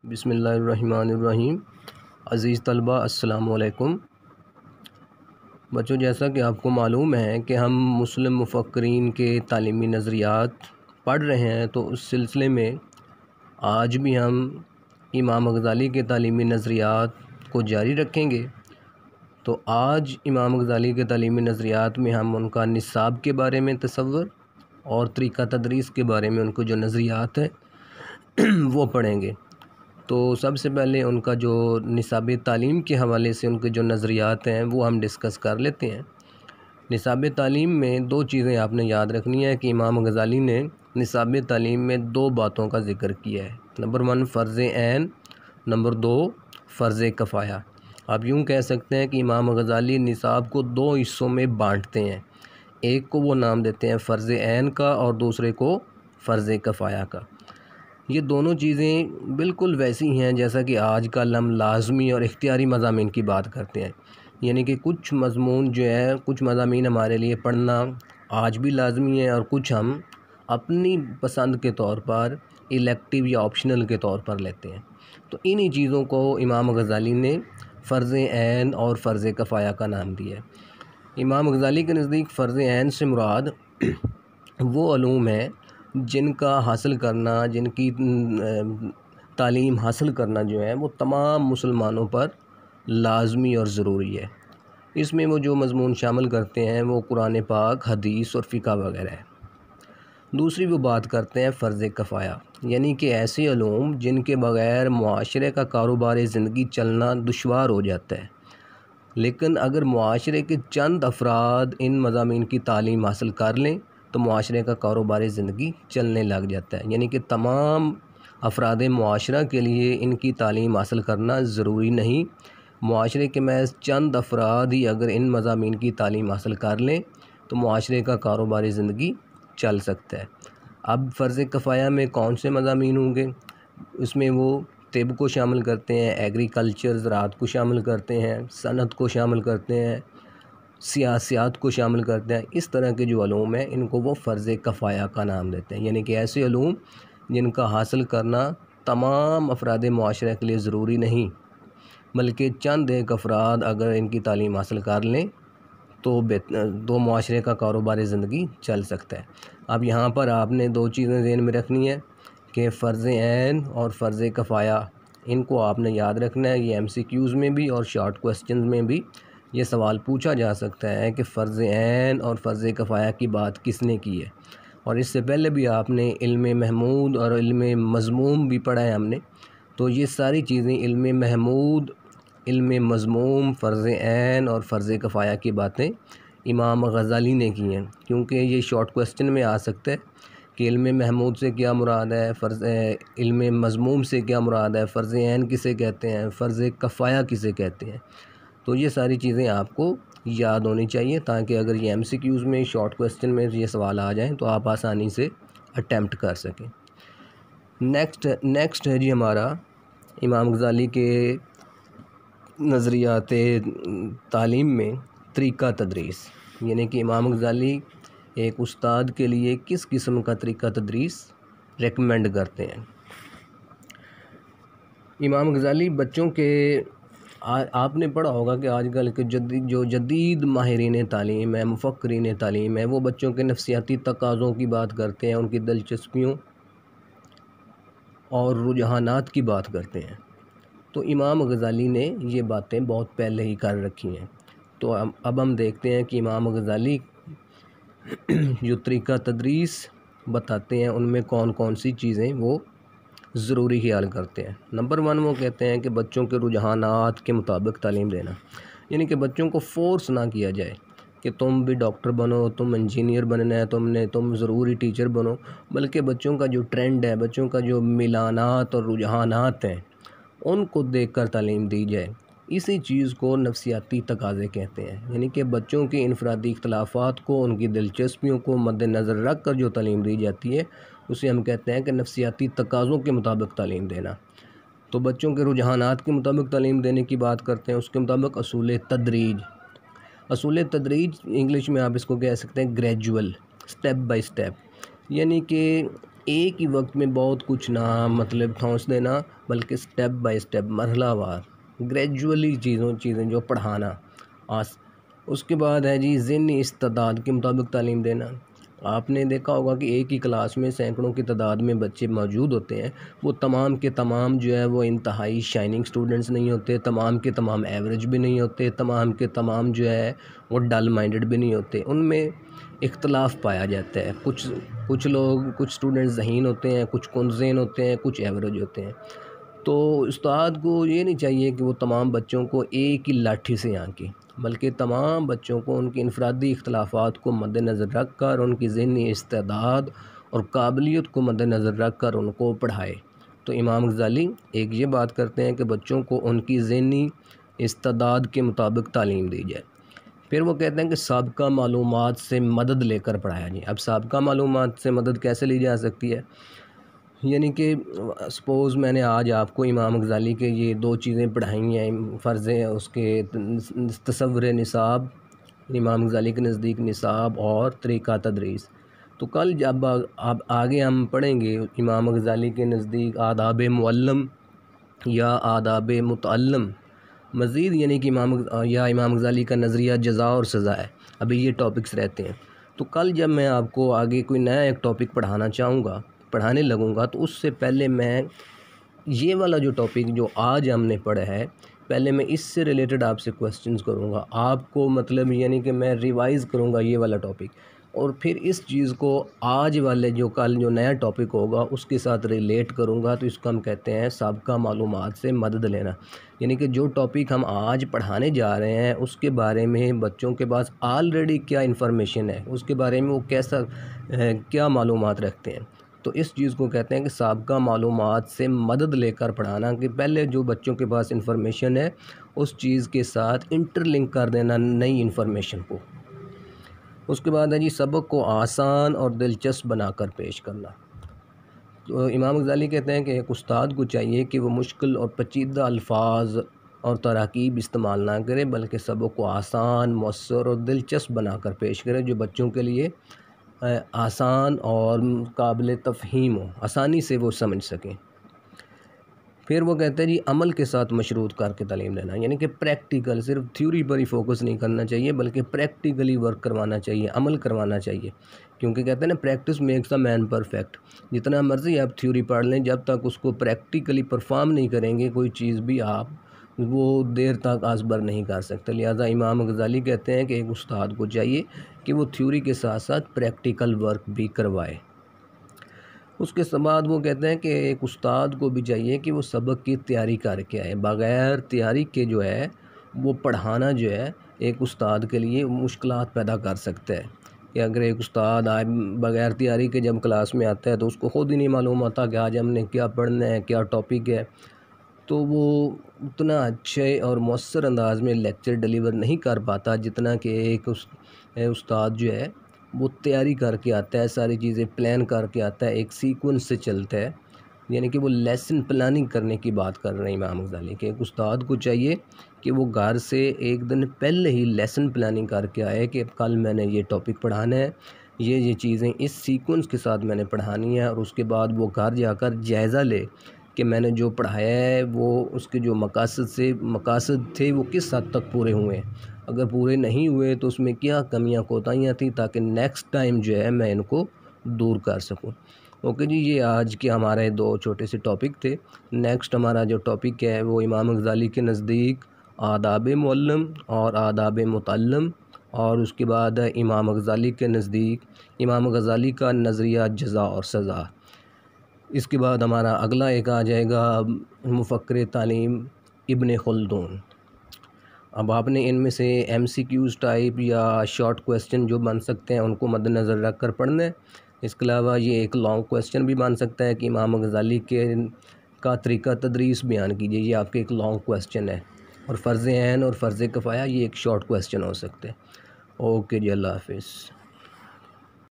بسم اللہ الرحمن الرحیم۔ عزیز طلبہ السلام علیکم۔ بچوں، جیسا کہ آپ کو معلوم ہے کہ ہم مسلم مفکرین کے تعلیمی نظریات پڑھ رہے ہیں، تو اس سلسلے میں آج بھی ہم امام غزالی کے تعلیمی نظریات کو جاری رکھیں گے۔ تو آج امام غزالی کے تعلیمی نظریات میں ہم ان کا نصاب کے بارے میں تصور اور طریقہ تدریس کے بارے میں ان کو جو نظریات ہیں وہ پڑھیں گے۔ تو سب سے پہلے ان کا جو نصاب تعلیم کے حوالے سے ان کے جو نظریات ہیں وہ ہم ڈسکس کر لیتے ہیں۔ نصاب تعلیم میں دو چیزیں آپ نے یاد رکھنی ہے کہ امام غزالی نے نصاب تعلیم میں دو باتوں کا ذکر کیا ہے۔ نمبر 1 فرض عین، نمبر 2 فرض کفایہ۔ آپ یوں کہہ سکتے ہیں کہ امام غزالی نصاب کو دو حصوں میں بانٹتے ہیں، ایک کو وہ نام دیتے ہیں فرض عین کا اور دوسرے کو فرض کفایہ کا۔ یہ دونوں چیزیں بالکل ویسی ہیں جیسا کہ آج کل ہم لازمی اور اختیاری مضامین کی بات کرتے ہیں، یعنی کہ کچھ مضمون جو ہے، کچھ مضامین ہمارے لیے پڑھنا آج بھی لازمی ہے اور کچھ ہم اپنی پسند کے طور پر الیکٹیو یا آپشنل کے طور پر لیتے ہیں۔ تو انہی چیزوں کو امام غزالی نے فرض عین اور فرض کفایہ کا نام دیا ہے۔ امام غزالی کے نزدیک فرض عین سے مراد وہ علوم ہیں جن کا حاصل کرنا، جن کی تعلیم حاصل کرنا جو ہے وہ تمام مسلمانوں پر لازمی اور ضروری ہے۔ اس میں وہ جو مضمون شامل کرتے ہیں وہ قرآن پاک، حدیث اور فقہ وغیرہ ہے۔ دوسری وہ بات کرتے ہیں فرض کفایہ، یعنی کہ ایسے علوم جن کے بغیر معاشرے کا کاروبار زندگی چلنا دشوار ہو جاتا ہے، لیکن اگر معاشرے کے چند افراد ان مضامین کی تعلیم حاصل کر لیں تو معاشرے کا کاروبار زندگی چلنے لگ جاتا ہے، یعنی کہ تمام افراد معاشرہ کے لیے ان کی تعلیم حاصل کرنا ضروری نہیں۔ معاشرے کے محض چند افراد ہی اگر ان مضامین کی تعلیم حاصل کر لیں تو معاشرے کا کاروبار زندگی چل سکتا ہے۔ اب فرض کفایہ میں کون سے مضامین ہوں گے؟ اس میں وہ طب کو شامل کرتے ہیں، ایگریکلچر زراعت کو شامل کرتے ہیں، صنعت کو شامل کرتے ہیں، سیاسیات کو شامل کرتے ہیں۔ اس طرح کے جو علوم ہیں ان کو وہ فرض کفایہ کا نام دیتے ہیں، یعنی کہ ایسے علوم جن کا حاصل کرنا تمام افراد معاشرہ کے لیے ضروری نہیں، بلکہ چند ایک افراد اگر ان کی تعلیم حاصل کر لیں تو معاشرے کا کاروبار زندگی چل سکتا ہے۔ اب یہاں پر آپ نے دو چیزیں ذہن میں رکھنی ہے کہ فرض عین اور فرض کفایہ، ان کو آپ نے یاد رکھنا ہے۔ یہ MCQs میں بھی اور شارٹ کوسچنز میں بھی یہ سوال پوچھا جا سکتا ہے کہ فرض عین اور فرض کفایہ کی بات کس نے کی ہے، اور اس سے پہلے بھی آپ نے علم محمود اور علم مضموم بھی پڑھا ہے ہم نے۔ تو یہ ساری چیزیں علم محمود، علم مضموم، فرض عین اور فرض کفایہ کی باتیں امام غزالی نے کی ہیں، کیونکہ یہ شارٹ کوسچن میں آ سکتا ہے کہ علم محمود سے کیا مراد ہے، علم مضموم سے کیا مراد ہے، فرض عین کسے کہتے ہیں، فرض کفایہ کسے کہتے ہیں۔ تو یہ ساری چیزیں آپ کو یاد ہونی چاہیے تاکہ اگر یہ MCQs میں شارٹ کوسچن میں یہ سوال آ جائیں تو آپ آسانی سے اٹیمپٹ کر سکیں۔ نیکسٹ ہے جی ہمارا امام غزالی کے نظریات تعلیم میں طریقہ تدریس، یعنی کہ امام غزالی ایک استاد کے لیے کس قسم کا طریقہ تدریس ریکمینڈ کرتے ہیں۔ امام غزالی بچوں کے، آپ نے پڑھا ہوگا کہ آج کل کے جو جدید ماہرین تعلیم ہے، مفکرین تعلیم ہے، وہ بچوں کے نفسیاتی تقاضوں کی بات کرتے ہیں، ان کی دلچسپیوں اور رجحانات کی بات کرتے ہیں۔ تو امام غزالی نے یہ باتیں بہت پہلے ہی کر رکھی ہیں۔ تو اب ہم دیکھتے ہیں کہ امام غزالی جو طریقہ تدریس بتاتے ہیں ان میں کون کون سی چیزیں وہ ضروری خیال کرتے ہیں۔ نمبر 1 وہ کہتے ہیں کہ بچوں کے رجحانات کے مطابق تعلیم دینا، یعنی کہ بچوں کو فورس نہ کیا جائے کہ تم بھی ڈاکٹر بنو، تم انجینئر بننا ہے، تم ضروری ٹیچر بنو، بلکہ بچوں کا جو ٹرینڈ ہے، بچوں کا جو میلانات اور رجحانات ہیں ان کو دیکھ کر تعلیم دی جائے۔ اسی چیز کو نفسیاتی تقاضے کہتے ہیں، یعنی کہ بچوں کے انفرادی اختلافات کو، ان کی دلچسپیوں کو مد نظر رکھ کر جو تعلیم دی جاتی ہے اسے ہم کہتے ہیں کہ نفسیاتی تقاضوں کے مطابق تعلیم دینا۔ تو بچوں کے رجحانات کے مطابق تعلیم دینے کی بات کرتے ہیں، اس کے مطابق اصول تدریج انگلش میں آپ اس کو کہہ سکتے ہیں گریجول، سٹیپ بائی سٹیپ، یعنی کہ ایک ہی وقت میں بہت کچھ نہ مطلب ٹھونس دینا، بلکہ سٹیپ بائی سٹیپ مرحلہ وار گریجولی چیزیں جو پڑھانا۔ اس کے بعد ہے جی ذہنی استعداد کے مطابق تعلیم دینا۔ آپ نے دیکھا ہوگا کہ ایک ہی کلاس میں سینکڑوں کی تعداد میں بچے موجود ہوتے ہیں، وہ تمام کے تمام جو ہے وہ انتہائی شائننگ سٹوڈنٹس نہیں ہوتے، تمام کے تمام ایوریج بھی نہیں ہوتے، تمام کے تمام جو ہے وہ ڈل مائنڈڈ بھی نہیں ہوتے، ان میں اختلاف پایا جاتا ہے۔ کچھ لوگ کچھ سٹوڈنٹس ذہین ہوتے ہیں، کچھ کن ذہن ہوتے ہیں، کچھ ایوریج ہوتے ہیں۔ تو استاد کو یہ نہیں چاہیے کہ وہ تمام بچوں کو ایک ہی لاٹھی سے آنکے، بلکہ تمام بچوں کو ان کی انفرادی اختلافات کو مد نظر رکھ کر ان کی ذہنی استعداد اور قابلیت کو مد نظر رکھ کر ان کو پڑھائے۔ تو امام غزالی ایک یہ بات کرتے ہیں کہ بچوں کو ان کی ذہنی استعداد کے مطابق تعلیم دی جائے۔ پھر وہ کہتے ہیں کہ سابقہ معلومات سے مدد لے کر پڑھایا جائے۔ اب سابقہ معلومات سے مدد کیسے لی جا سکتی ہے؟ یعنی کہ سپوز میں نے آج آپ کو امام غزالی کے یہ 2 چیزیں پڑھائی ہیں، فرض ہے اس کے تصور نصاب، امام غزالی کے نزدیک نصاب اور طریقہ تدریس۔ تو کل جب اب آگے ہم پڑھیں گے امام غزالی کے نزدیک آداب معلم یا آداب متعلم، مزید یعنی کہ امام غزالی کا نظریہ جزا اور سزا ہے، ابھی یہ ٹاپکس رہتے ہیں۔ تو کل جب میں آپ کو آگے کوئی نیا ایک ٹاپک پڑھانے لگوں گا تو اس سے پہلے میں یہ والا جو ٹاپک جو آج ہم نے پڑھا ہے، پہلے میں اس سے ریلیٹڈ آپ سے کوسچنز کروں گا، آپ کو مطلب یعنی کہ میں ریوائز کروں گا یہ والا ٹاپک، اور پھر اس چیز کو آج والے کل جو نیا ٹاپک ہوگا اس کے ساتھ ریلیٹ کروں گا۔ تو اس کو ہم کہتے ہیں سابقہ معلومات سے مدد لینا، یعنی کہ جو ٹاپک ہم آج پڑھانے جا رہے ہیں اس کے بارے میں بچوں کے پاس آلریڈی کیا انفارمیشن ہے، اس کے بارے میں وہ کیا معلومات رکھتے ہیں۔ تو اس چیز کو کہتے ہیں کہ سابقہ معلومات سے مدد لے کر پڑھانا، کہ پہلے جو بچوں کے پاس انفارمیشن ہے اس چیز کے ساتھ انٹر لنک کر دینا نئی انفارمیشن کو۔ اس کے بعد ہے جی سبق کو آسان اور دلچسپ بنا کر پیش کرنا۔ تو امام غزالی کہتے ہیں کہ ایک استاد کو چاہیے کہ وہ مشکل اور پیچیدہ الفاظ اور تراکیب استعمال نہ کرے، بلکہ سبق کو آسان، مؤثر اور دلچسپ بنا کر پیش کرے، جو بچوں کے لیے آسان اور قابل تفہیم ہو، آسانی سے وہ سمجھ سکیں۔ پھر وہ کہتے ہیں جی عمل کے ساتھ مشروط کر کے تعلیم دینا، یعنی کہ پریکٹیکل، صرف تھیوری پر ہی فوکس نہیں کرنا چاہیے بلکہ پریکٹیکلی ورک کروانا چاہیے، عمل کروانا چاہیے، کیونکہ کہتے ہیں نا practice makes a man perfect. جتنا مرضی آپ تھیوری پڑھ لیں، جب تک اس کو پریکٹیکلی پرفارم نہیں کریں گے کوئی چیز بھی آپ وہ دیر تک ازبر نہیں کر سکتے۔ لہذا امام غزالی کہتے ہیں کہ ایک استاد کو چاہیے کہ وہ تھیوری کے ساتھ ساتھ پریکٹیکل ورک بھی کروائے۔ اس کے بعد وہ کہتے ہیں کہ ایک استاد کو بھی چاہیے کہ وہ سبق کی تیاری کر کے آئے، بغیر تیاری کے جو ہے وہ پڑھانا جو ہے ایک استاد کے لیے مشکلات پیدا کر سکتا ہے، کہ اگر ایک استاد بغیر تیاری کے جب کلاس میں آتا ہے تو اس کو خود ہی نہیں معلوم ہوتا کہ آج ہم نے کیا پڑھنا ہے، کیا ٹاپک ہے، تو وہ اتنا اچھے اور مؤثر انداز میں لیکچر ڈیلیور نہیں کر پاتا جتنا کہ ایک استاد جو ہے وہ تیاری کر کے آتا ہے، ساری چیزیں پلان کر کے آتا ہے، ایک سیکوینس سے چلتا ہے، یعنی کہ وہ لیسن پلاننگ کرنے کی بات کر رہے ہیں امام غزالی کہ ایک استاد کو چاہیے کہ وہ گھر سے ایک دن پہلے ہی لیسن پلاننگ کر کے آئے کہ کل میں نے یہ ٹاپک پڑھانا ہے، یہ چیزیں اس سیکوینس کے ساتھ میں نے پڑھانی ہے، اور اس کے بعد وہ گھر جا کر جائزہ لے کہ میں نے جو پڑھایا ہے وہ اس کے جو مقاصد تھے وہ کس حد تک پورے ہوئے ہیں، اگر پورے نہیں ہوئے تو اس میں کیا کمیاں کوتاہیاں تھیں، تاکہ نیکسٹ ٹائم جو ہے میں ان کو دور کر سکوں۔ اوکے جی، یہ آج کے ہمارے 2 چھوٹے سے ٹاپک تھے۔ نیکسٹ ہمارا جو ٹاپک ہے وہ امام غزالی کے نزدیک آداب معلم اور آداب متعلم، اور اس کے بعد امام غزالی کے نزدیک امام غزالی کا نظریہ جزا اور سزا۔ اس کے بعد ہمارا اگلا ایک آ جائے گا مفکر تعلیم ابن خلدون۔ اب آپ نے ان میں سے MCQs ٹائپ یا شارٹ کویسچن جو بن سکتے ہیں ان کو مد نظر رکھ کر پڑھنا ہے۔ اس کے علاوہ یہ ایک لانگ کویسچن بھی بن سکتا ہے کہ امام غزالی کا طریقہ تدریس بیان کیجیے، یہ آپ کے ایک لانگ کویسچن ہے، اور فرض عین اور فرض کفایہ یہ ایک شارٹ کویسچن ہو سکتے ہیں۔ اوکے جی، اللہ حافظ۔